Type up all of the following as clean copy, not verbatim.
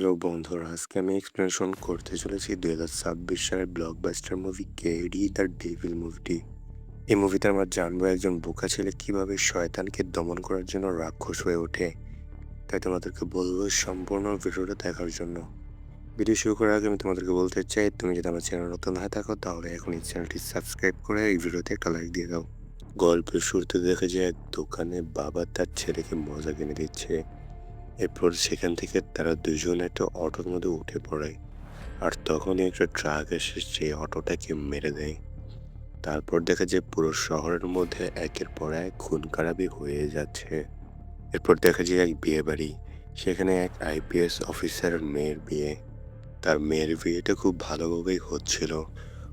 Hello বন্ধুরা, আজকে আমি এক্সপ্লেনেশন করতে চলেছি 2026 সালের blockbuster movie KD the Devil মুভিটি। এই মুভিতে আমরা জানবো একজন বোকা ছেলে কিভাবে শয়তানকে দমন করার জন্য রাক্ষস হয়ে ওঠে। তাই তোমাদেরকে বলবো সম্পূর্ণ ভিডিওটা দেখার জন্য। ভিডিও শুরু করার আগে আমি তোমাদেরকে বলতে চাই, তুমি যদি আমার চ্যানেল নতুন হয়ে থাকো তাহলে এখন এই চ্যানেলটি সাবস্ক্রাইব করে এই ভিডিওতে একটা লাইক দিয়ে দাও। গল্পের শুরুতে দেখা যায় এক দোকানে বাবা তার ছেলেকে মজা কিনে দিচ্ছে। এরপর সেখান থেকে তারা দুজন একটা অটোর মধ্যে উঠে পড়ে। আর তখনই একটা ট্রাক এসে সেই অটোটাকে মেরে দেয়। তারপর দেখা যায় পুরো শহরের মধ্যে একের পর এক খুন খারাপি হয়ে যাচ্ছে। এরপর দেখা যায় এক বিয়ে বাড়ি, সেখানে এক আইপিএস অফিসারের মেয়ের বিয়ে। তার মেয়ের বিয়েটা খুব ভালোভাবেই হচ্ছিল।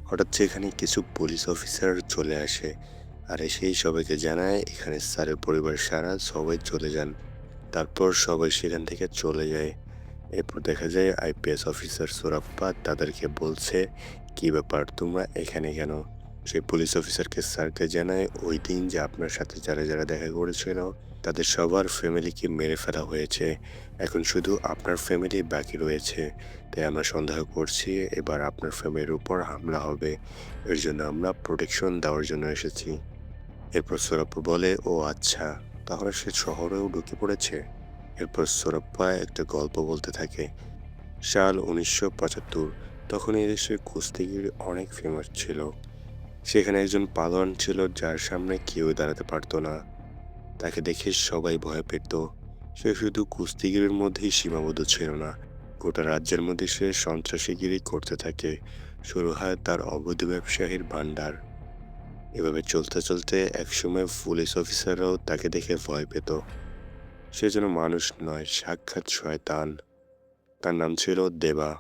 হঠাৎ সেখানে কিছু পুলিশ অফিসার চলে আসে আর এসেই সবাইকে জানায় এখানে স্যারের পরিবার সারা সবাই চলে যান। তারপর সবাই সেখান থেকে চলে যায়। এরপর দেখা যায় আইপিএস অফিসার সুরাপ্পা তাদেরকে বলছে, কি ব্যাপার তোমরা এখানে কেন? সেই পুলিশ অফিসারকে স্যারকে জানায় ওই দিন যে আপনার সাথে যারা যারা দেখা করেছিল তাদের সবার ফ্যামিলিকে মেরে ফেলা হয়েছে, এখন শুধু আপনার ফ্যামিলি বাকি রয়েছে। তাই আমরা সন্দেহ করছি এবার আপনার ফ্যামিলির উপর হামলা হবে, এর জন্য আমরা প্রোটেকশন দেওয়ার জন্য এসেছি। এরপর সুরাপ্পা বলে, ও আচ্ছা, তাহলে সে শহরেও ঢুকে পড়েছে। এরপর সুরাপ্পা একটা গল্প বলতে থাকে। সাল 1975, তখন এই দেশে কুস্তিগির অনেক ফেমাস ছিল। সেখানে একজন পালোয়ান ছিল যার সামনে কেউ দাঁড়াতে পারতো না। তাকে দেখে সবাই ভয় পেত। সে শুধু কুস্তিগিরির মধ্যেই সীমাবদ্ধ ছিল না, গোটা রাজ্যের মধ্যে সে সন্ত্রাসীগিরি করতে থাকে। শুরু হয় তার অবৈধ ব্যবসায়ীর ভাণ্ডার। এভাবে চলতে চলতে একসময় পুলিশ অফিসাররাও তাকে দেখে ভয় পেত। সে যেন মানুষ নয়, সাক্ষাৎ শয়তান। তার নাম ছিল দেবা।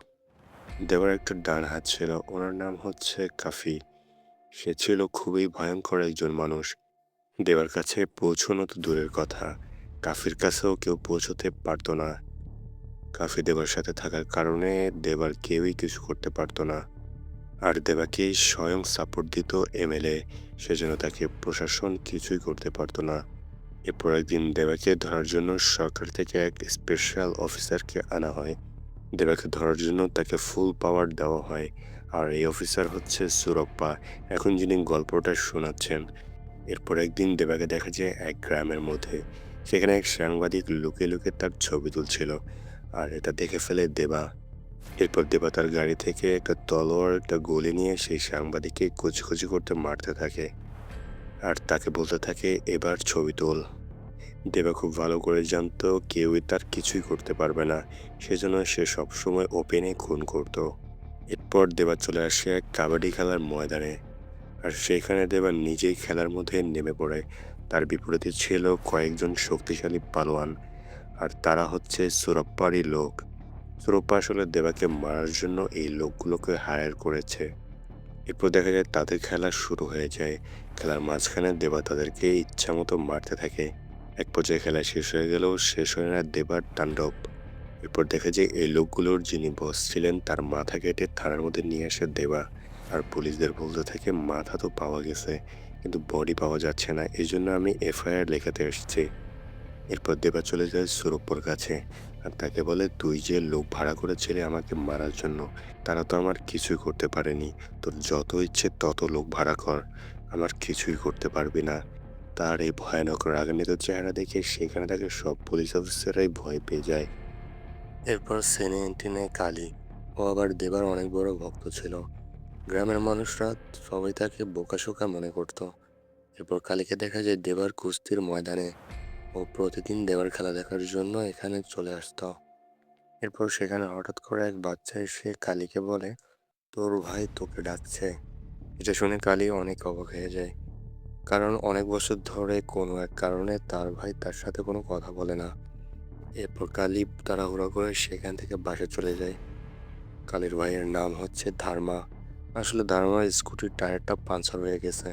দেবার একটা ডান হাত ছিল, ওনার নাম হচ্ছে কাফি। সে ছিল খুবই ভয়ঙ্কর একজন মানুষ। দেবার কাছে পৌঁছানো তো দূরের কথা, কাফির কাছেও কেউ পৌঁছতে পারতো না। কাফি দেবার সাথে থাকার কারণে দেবার কেউই কিছু করতে পারতো না। আর দেবাকে স্বয়ং সাপোর্ট দিত এমএলএ, সেজন্য তাকে প্রশাসন কিছুই করতে পারতো না। এরপর একদিন দেবাকে ধরার জন্য সরকার থেকে এক স্পেশাল অফিসারকে আনা হয়। দেবাকে ধরার জন্য তাকে ফুল পাওয়ার দেওয়া হয়। আর এই অফিসার হচ্ছে সুরপ্পা, এখন যিনি গল্পটা শোনাচ্ছেন। এরপর একদিন দেবাকে দেখা যায় এক গ্রামের মধ্যে। সেখানে এক সাংবাদিক লুকিয়ে লুকিয়ে তার ছবি তুলছিল, আর এটা দেখে ফেলে দেবা। এরপর দেবা তার গাড়ি থেকে একটা তলোয়ার একটা গুলি নিয়ে সেই সাংবাদিককে কুচি করতে মারতে থাকে। আর তাকে বলতে থাকে, এবার ছবি তোল। দেবা খুব ভালো করে জানতো কেউই তার কিছুই করতে পারবে না, সেজন্য সে সবসময় ওপেনে খুন করত। এরপর দেবা চলে আসে এক কাবাডি খেলার ময়দানে। আর সেখানে দেবা নিজেই খেলার মধ্যে নেমে পড়ে। তার বিপরীতে ছিল কয়েকজন শক্তিশালী পালোয়ান, আর তারা হচ্ছে সুরপ্পারই লোক। সুরপ্পা আসলে দেবাকে মারার জন্য এই লোকগুলোকে হায়ার করেছে। এরপর দেখা যায় তাদের খেলা শুরু হয়ে যায়। খেলার মাঝখানে দেবা তাদেরকে ইচ্ছামতো মারতে থাকে। এক পর্যায়ে খেলা শেষ হয়ে গেলেও শেষ হয় না দেবার তাণ্ডব। এরপর দেখা যায় এই লোকগুলোর যিনি বস ছিলেন তার মাথা কেটে থানার মধ্যে নিয়ে আসে দেবা। আর পুলিশদের বলতে থাকে মাথা তো পাওয়া গেছে, কিন্তু বডি পাওয়া যাচ্ছে না, এই জন্য আমি এফআইআর লেখাতে এসেছি। এরপর দেবা চলে যায় সুরপ্পর কাছে আর তাকে বলে, তুই যে লোক ভাড়া করেছিলি আমাকে মারার জন্য, তারা তো আমার কিছুই করতে পারেনি। তোর যত ইচ্ছে তত লোক ভাড়া কর, আমার কিছুই করতে পারবি না। তার এই ভয়ানক রাগান্বিত চেহারা দেখে সেখানে তাকে সব পুলিশ অফিসাররাই ভয় পেয়ে যায়। এরপর সেনেন্টিনে কালী, ও আবার দেবার অনেক বড় ভক্ত ছিল। গ্রামের মানুষরা সবাই তাকে বোকাশোকা মনে করত। এরপর কালীকে দেখা যায় দেবার কুস্তির ময়দানে। ও প্রতিদিন দেওয়ার খেলা দেখার জন্য এখানে চলে আসতো। এরপর সেখানে হঠাৎ করে এক বাচ্চা এসে কালীকে বলে, তোর ভাই তোকে ডাকছে। এটা শুনে কালী অনেক অবাক হয়ে যায়, কারণ অনেক বছর ধরে কোনো এক কারণে তার ভাই তার সাথে কোনো কথা বলে না। এরপর কালী তাড়াহুড়ো করে সেখান থেকে বাসে চলে যায়। কালীর ভাইয়ের নাম হচ্ছে ধর্মা। আসলে ধর্মার স্কুটির টায়ারটা পাঞ্চার হয়ে গেছে,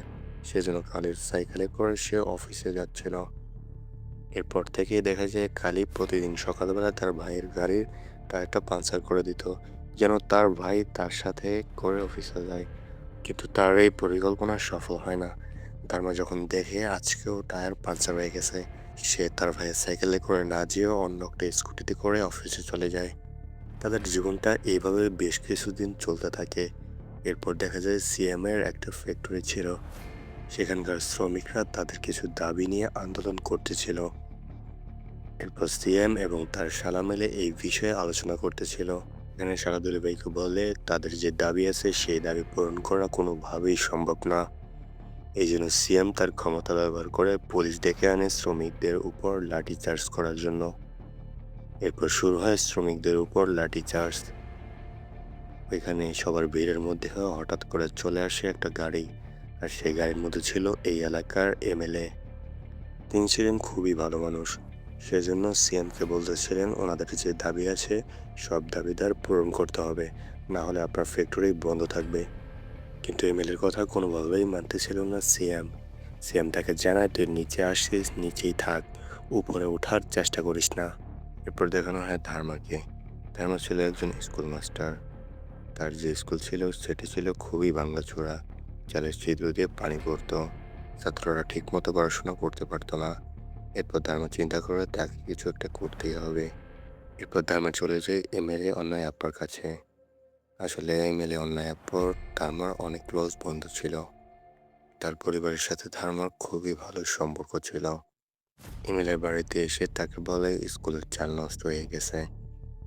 সেজন্য কালীর সাইকেলে করে সে অফিসে যাচ্ছিল। এরপর থেকেই দেখা যায় কালী প্রতিদিন সকালবেলা তার ভাইয়ের গাড়ির টায়ারটা পাঞ্চার করে দিত, যেন তার ভাই তার সাথে করে অফিসে যায়। কিন্তু তার এই পরিকল্পনা সফল হয় না। ধর্মা যখন দেখে আজকেও টায়ার পাঞ্চার হয়ে গেছে, সে তার ভাইয়ের সাইকেলে করে না যেয়ে অন্য একটা স্কুটিতে করে অফিসে চলে যায়। তাদের জীবনটা এইভাবে বেশ কিছুদিন চলতে থাকে। এরপর দেখা যায় সিএমের একটা ফ্যাক্টরি ছিল। সেখানকার শ্রমিকরা তাদের কিছু দাবি নিয়ে আন্দোলন করতেছিল। এরপর সিএম এবং তার শালা মিলে এই বিষয়ে আলোচনা করতেছিল। এখানে শালা দুলাভাইকে বলে তাদের যে দাবি আছে সেই দাবি পূরণ করা কোনোভাবেই সম্ভব না। এই জন্য সিএম তার ক্ষমতা ব্যবহার করে পুলিশ ডেকে আনে শ্রমিকদের উপর লাঠিচার্জ করার জন্য। এরপর শুরু হয় শ্রমিকদের উপর লাঠিচার্জ। ওইখানে সবার ভিড়ের মধ্যে হঠাৎ করে চলে আসে একটা গাড়ি, আর সেই গাড়ির মধ্যে ছিল এই এলাকার এমএলএ। তিনি ছিলেন খুবই ভালো মানুষ। সেজন্য সিএমকে বলতেছিলেন ওনাদের যে দাবি আছে সব দাবিদার পূরণ করতে হবে, না হলে আপনার ফ্যাক্টরি বন্ধ থাকবে। কিন্তু এমএলএর কথা কোনোভাবেই মানতেছিল না সিএম। সিএম তাকে জানায় তুই নিচে আসিস, নিচেই থাক, উপরে ওঠার চেষ্টা করিস না। এরপর দেখানো হয় ধার্মাকে। ধার্মা ছিল একজন স্কুল মাস্টার। তার যে স্কুল ছিল সেটি ছিল খুবই ভাঙাচোরা। চালের ছিদ্র দিয়ে পানি পড়তো। ছাত্ররা ঠিক মতো পড়াশোনা করতে পারতো না। এরপর ধার্মা চিন্তা করে তাকে কিছু একটা করতেই হবে। এরপর ধার্মা চলে যায় এমএলএ অন্যায় আপ্পার কাছে। আসলে এমএলএ অন্যায় আপ্পার ধার্মার অনেক ক্লোজ বন্ধু ছিল। তার পরিবারের সাথে ধার্মার খুবই ভালো সম্পর্ক ছিল। এমএলএর বাড়িতে এসে তাকে বলে স্কুলের চাল নষ্ট হয়ে গেছে।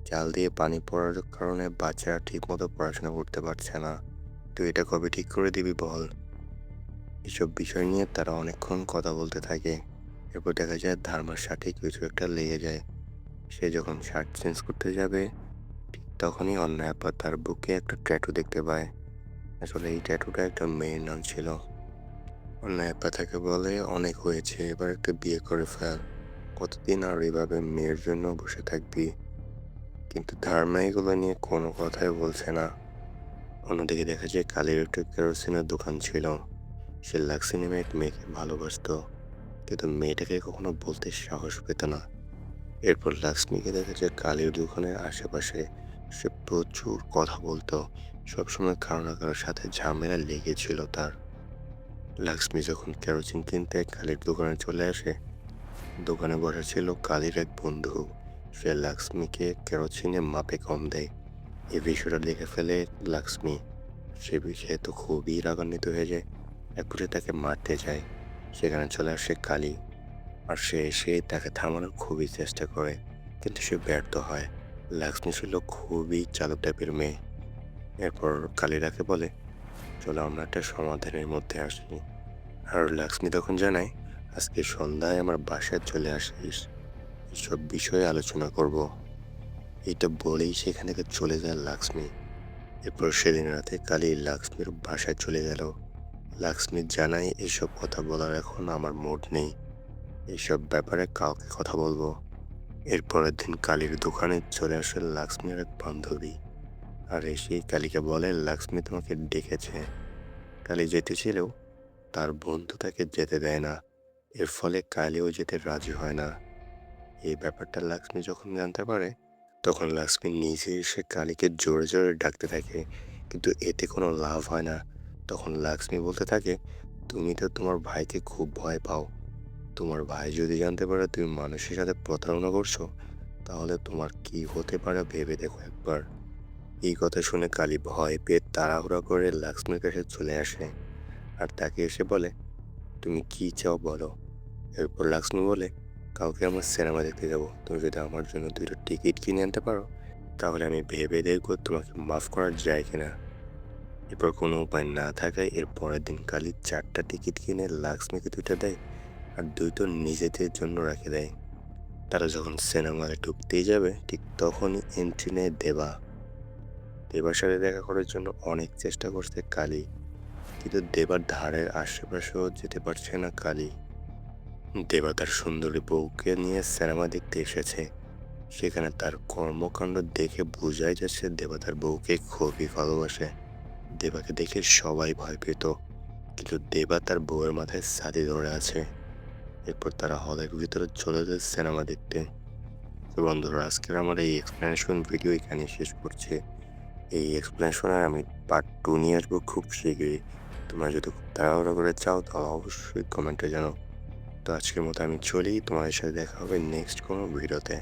চাল দিয়ে পানি পড়ার কারণে বাচ্চারা ঠিক মতো পড়াশোনা করতে পারছে না। তুই এটা কবে ঠিক করে দিবি বল। এসব বিষয় নিয়ে তারা অনেকক্ষণ কথা বলতে থাকে। এরপর দেখা যায় ধার্মার শার্টে কিছু একটা লেগে যায়। সে যখন শার্ট চেঞ্জ করতে যাবে ঠিক তখনই অন্যায় আপা তার বুকে একটা ট্যাটু দেখতে পায়। আসলে এই ট্যাটুটা একটা মেয়ের নাম ছিল। অন্যায় আপা তাকে বলে অনেক হয়েছে, এবার একটা বিয়ে করে ফেল, কতদিন আর এভাবে মেয়ের জন্য বসে থাকবি। কিন্তু ধার্মা এগুলো নিয়ে কোনো কথাই বলছে না। অন্যদিকে দেখা যায় কালীর একটা কেরোসিনের দোকান ছিল। সে লাক্সি নামে এক মেয়েকে ভালোবাসতো, কিন্তু মেয়েটাকে কখনো বলতে সাহস পেত না। এরপর লাক্সমিকে দেখা যায় কালীর দোকানের আশেপাশে। সে প্রচুর কথা বলতো, সবসময় কারো না কারোর সাথে ঝামেলা লেগেছিল তার। লাক্সমি যখন কেরোসিন কিনতে কালীর দোকানে চলে আসে, দোকানে বসা ছিল কালীর এক বন্ধু। সে লাক্সমিকে কেরোসিনে মাপে কম দেয়। এই বিষয়টা দেখে ফেলে লাক্সমি। সে বিষয়ে তো খুবই রাগান্বিত হয়ে যায়। একপুরে তাকে মারতে যায়। সেখানে চলে আসে কালী, আর সে এসে তাকে থামানোর খুবই চেষ্টা করে, কিন্তু সে ব্যর্থ হয়। লাক্সমি ছিল খুবই চালাক টাইপের মেয়ে। এরপর কালী তাকে বলে চলো আমরা একটা সমাধানের মধ্যে আসি। আর লাক্সমি তখন জানায় আজকে সন্ধ্যায় আমার বাসায় চলে আসিস, এসব বিষয়ে আলোচনা করব। এটা বলেই সেখান থেকে চলে যায় লাক্সমি। এরপর সেদিন রাতে কালী লাক্সমির বাসায় চলে গেল। লাক্সমি জানায় এসব কথা বলার এখন আমার মুড নেই, এইসব ব্যাপারে কাউকে কথা বলবো। এরপরের দিন কালীর দোকানে চলে আসে লাক্সমির এক বান্ধবী, আর এসেই কালীকে বলে লাক্সমি তোমাকে ডেকেছে। কালী যেতেছিলেও তার বন্ধু তাকে যেতে দেয় না। এর ফলে কালীও যেতে রাজি হয় না। এই ব্যাপারটা লাক্সমি যখন জানতে পারে তখন লাক্সমি নিজে এসে কালীকে জোরে জোরে ডাকতে থাকে, কিন্তু এতে কোনো লাভ হয় না। তখন লাক্সমি বলতে থাকে তুমি তো তোমার ভাইকে খুব ভয় পাও, তোমার ভাই যদি জানতে পারে তুমি মানুষের সাথে প্রতারণা করছো তাহলে তোমার কি হতে পারে ভেবে দেখো একবার। এই কথা শুনে কালী ভয় পেয়ে তাড়াহুড়া করে লাক্সমির কাছে চলে আসে, আর তাকে এসে বলে তুমি কি চাও বলো। এরপর লাক্সমি বলে কাউকে আমার সিনেমা দেখতে যাবো, তুমি যদি আমার জন্য 2টা টিকিট কিনে আনতে পারো তাহলে আমি ভেবে দেখবো তোমাকে মাফ করা যায় কিনা। এরপর কোনো উপায় না থাকায় এর পরের দিন কালী 4টা টিকিট কিনে লাক্সমিকে 2টা দেয়, আর 2টো নিজেদের জন্য রেখে দেয়। তারা যখন সিনেমায় ঢুকতেই যাবে ঠিক তখনই এন্ট্রি নেয় দেবা। দেবার সাথে দেখা করার জন্য অনেক চেষ্টা করছে কালী, কিন্তু দেবার ধারের আশেপাশেও যেতে পারছে না কালী। দেবা তার সুন্দরী বউকে নিয়ে সিনেমা দেখতে এসেছে। সেখানে তার কর্মকাণ্ড দেখে বোঝাই যাচ্ছে দেবা তার বউকে খুবই ভালোবাসে। দেবাকে দেখে সবাই ভয় পেত, কিন্তু দেবা তার বউয়ের মাথায় ছাতি ধরে আছে। এরপর তারা হলের ভিতরে চলে যায় সিনেমা দেখতে। তো বন্ধুরা আজকের আমার এই এক্সপ্লেনেশন ভিডিও এখানে শেষ করছি। এই এক্সপ্লেনেশনের আমি পার্ট 2 নিয়ে আসবো খুব শীঘ্রই। তোমরা যদি খুব তাড়াহুড়ো করে চাও তাহলে অবশ্যই কমেন্টে জানাও। তো আজকের মতো আমি চলি, তোমাদের সাথে দেখা হবে নেক্সট কোনো ভিডিওতে।